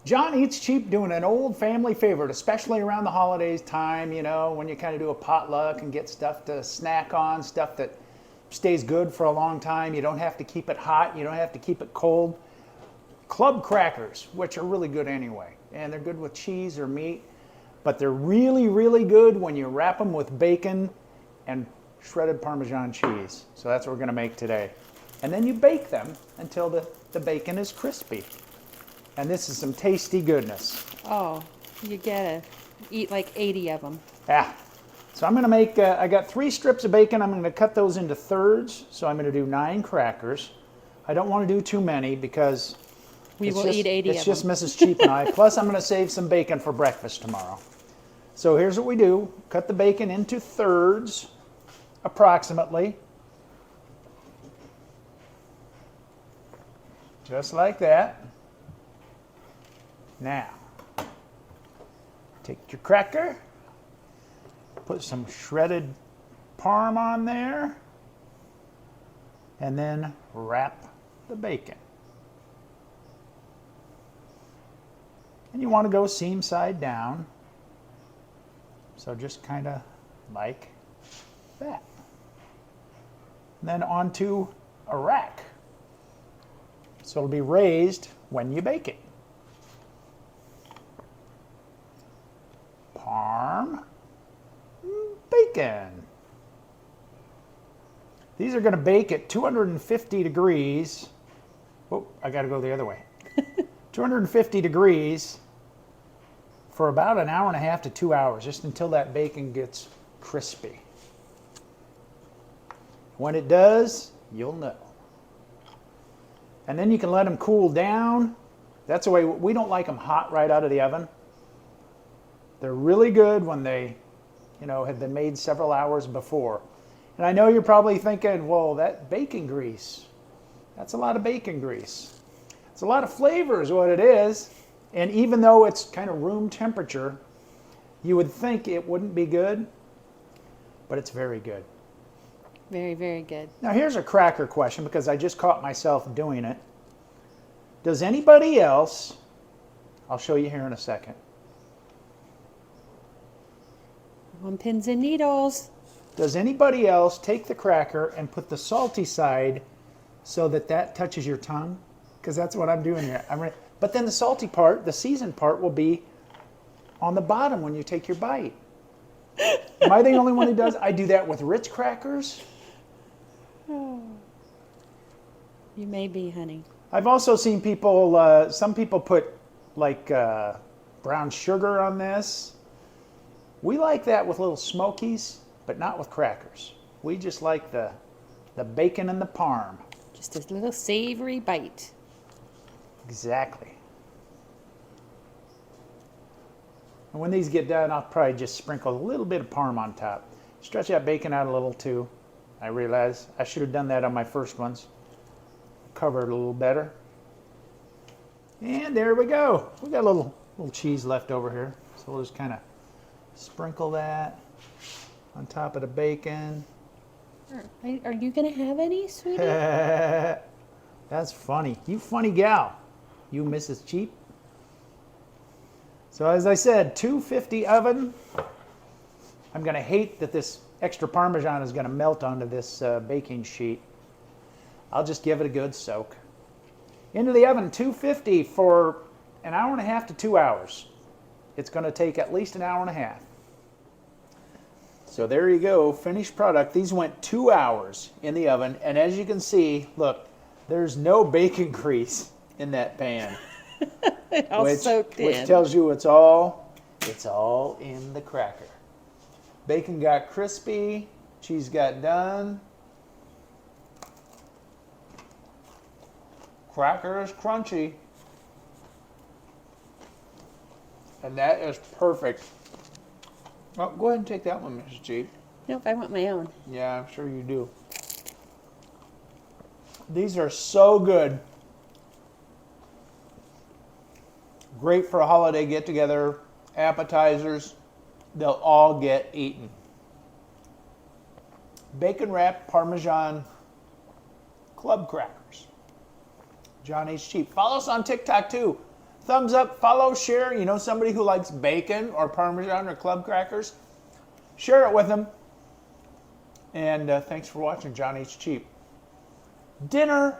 John Eats Cheap doing an old family favorite, especially around the holidays time, you know, when you kind of do a potluck and get stuff to snack on, stuff that stays good for a long time. You don't have to keep it hot, you don't have to keep it cold. Club crackers, which are really good anyway, and they're good with cheese or meat, but they're really, really good when you wrap them with bacon and shredded Parmesan cheese. So that's what we're going to make today. And then you bake them until the bacon is crispy. And this is some tasty goodness. Oh, you gotta eat like 80 of them. Yeah. So I'm going to make, I got 3 strips of bacon. I'm going to cut those into thirds. So I'm going to do 9 crackers. I don't want to do too many because we will eat 80 of them. It's just Mrs. Cheap and I. Plus I'm going to save some bacon for breakfast tomorrow. So here's what we do. Cut the bacon into thirds, approximately. Just like that. Now, take your cracker, put some shredded parm on there, and then wrap the bacon. And you want to go seam side down, so just kind of like that. And then onto a rack, so it'll be raised when you bake it. Parm, bacon. These are going to bake at 250 degrees. Oh, I got to go the other way. 250 degrees for about an hour and a half to 2 hours, just until that bacon gets crispy. When it does, you'll know. And then you can let them cool down. That's the way, we don't like them hot right out of the oven. They're really good when they, you know, have been made several hours before. And I know you're probably thinking, well, that bacon grease, that's a lot of bacon grease. It's a lot of flavor is what it is. And even though it's kind of room temperature, you would think it wouldn't be good, but it's very good. Very, very good. Now here's a cracker question because I just caught myself doing it. Does anybody else, I'll show you here in a second. On pins and needles. Does anybody else take the cracker and put the salty side so that that touches your tongue? Because that's what I'm doing here. But then the salty part, the seasoned part, will be on the bottom when you take your bite. Am I the only one who does? I do that with Ritz crackers. Oh. You may be, honey. I've also seen people, some people put like brown sugar on this. We like that with little smokies, but not with crackers. We just like the bacon and the parm. Just a little savory bite. Exactly. And when these get done, I'll probably just sprinkle a little bit of parm on top. Stretch that bacon out a little too. I realize I should have done that on my first ones. Cover it a little better. And there we go. We got a little cheese left over here. So we'll just kind of sprinkle that on top of the bacon. Are you going to have any, sweetie? That's funny. You funny gal. You Mrs. Cheap. So as I said, 250 oven. I'm going to hate that this extra Parmesan is going to melt onto this baking sheet. I'll just give it a good soak. Into the oven, 250 for an hour and a half to 2 hours. It's going to take at least an hour and a half. So there you go, finished product. These went 2 hours in the oven, and as you can see, look, there's no bacon grease in that pan. Soaked in. Which tells you it's all in the cracker. Bacon got crispy, cheese got done. Cracker is crunchy. And that is perfect. Oh, go ahead and take that one, Mrs. Cheap. Nope, I want my own. Yeah, I'm sure you do. These are so good. Great for a holiday get-together, appetizers. They'll all get eaten. Bacon wrapped Parmesan club crackers. John Eats Cheap. Follow us on TikTok too. thumbs up, follow, share. You know somebody who likes bacon or Parmesan or club crackers? Share it with them. And thanks for watching John H. Cheap. Dinner